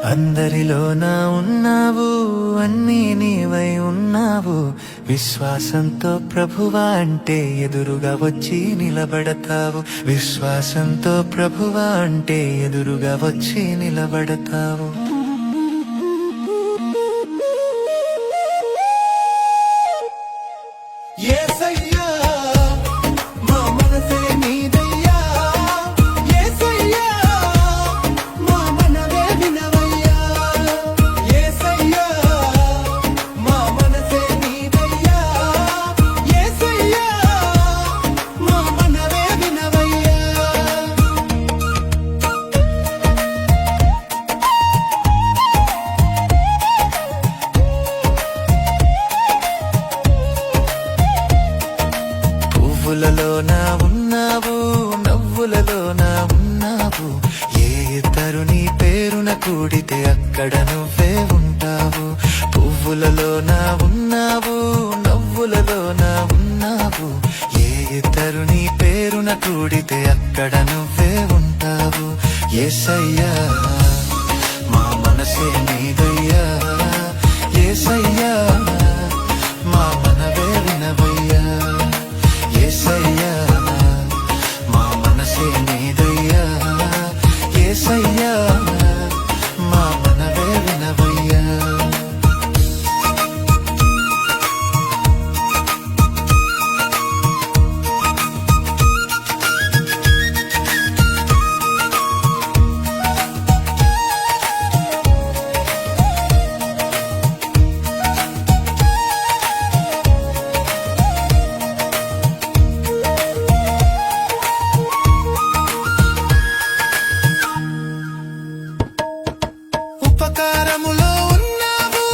అందరిలోన ఉన్నావు, అన్నీ నీవై ఉన్నావు. విశ్వాసంతో ప్రభువా అంటే ఎదురుగా వచ్చి నిలబడతావు. విశ్వాసంతో ప్రభువా అంటే ఎదురుగా వచ్చి నిలబడతావు. యేసయ్యా మా మనసే నీదయ్యా, యేసయ్యా మా మనవే వినవయ్యా, యేసయ్యా మా మనసే నీదయ్యా, యేసయ్యా మా మనవే వినవయ్యా. పువ్వులలోన ఉన్నావు, నవ్వులలోన ఉన్నావు. ఏ ఇద్దరు నీ పేరున కూడితే అక్కడ నువ్వే ఉంటావు. పువ్వులలోన ఉన్నావు, నవ్వులలోన ఉన్నావు. ఏ ఇద్దరు నీ పేరున కూడితే అక్కడ నువ్వే ఉంటావు. యేసయ్యా మా మనసే నీదయ్యా, యేసయ్యా మా మనవే వినవయ్యా, యేసయ్యా మా మనసే నీదయ్యా, యేసయ్యా మా మనవే వినవయ్యా. ఉపకారములో ఉన్నావు,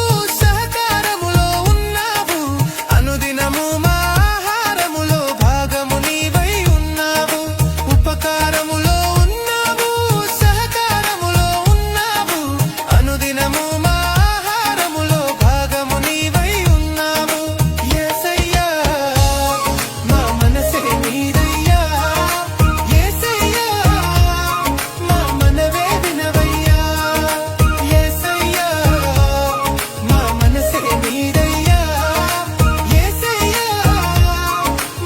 సహకారములో ఉన్నావు. అనుదినము మా ఆహారములో భాగము నీవై ఉన్నావు. ఉపకారములో ఉన్నావు, సహకారములో ఉన్నావు. అనుదినము మా ఆహారములో భాగము నీవై ఉన్నావు. యేసయ్యా మా మనసే నీదయ్యా, యేసయ్యా మా మనవే వినవయ్యా, యేసయ్యా మా మనసే నీదయ్యా, యేసయ్యా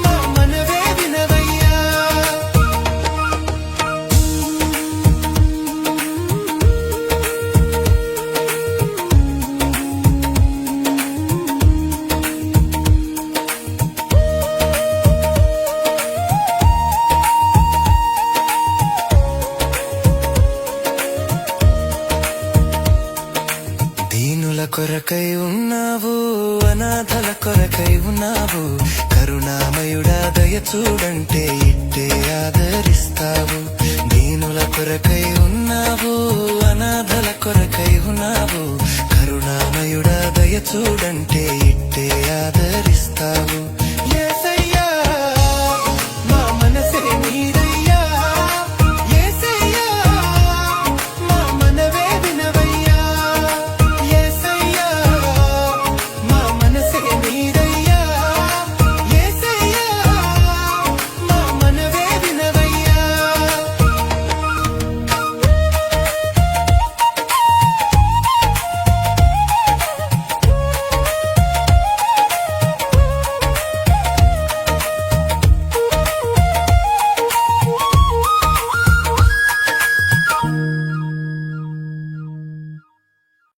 మా మనవే వినవయ్యా. దీనుల కొరకై ఉన్నావు, అనాథల కొరకై ఉన్నావు. కరుణామయుడా దయ చూడంటే ఇట్టే ఆదరిస్తావు. దీనుల కొరకై ఉన్నావు, అనాథల కొరకై ఉన్నావు. కరుణామయుడా దయ చూడంటే ఇట్టే ఆదరిస్తావు.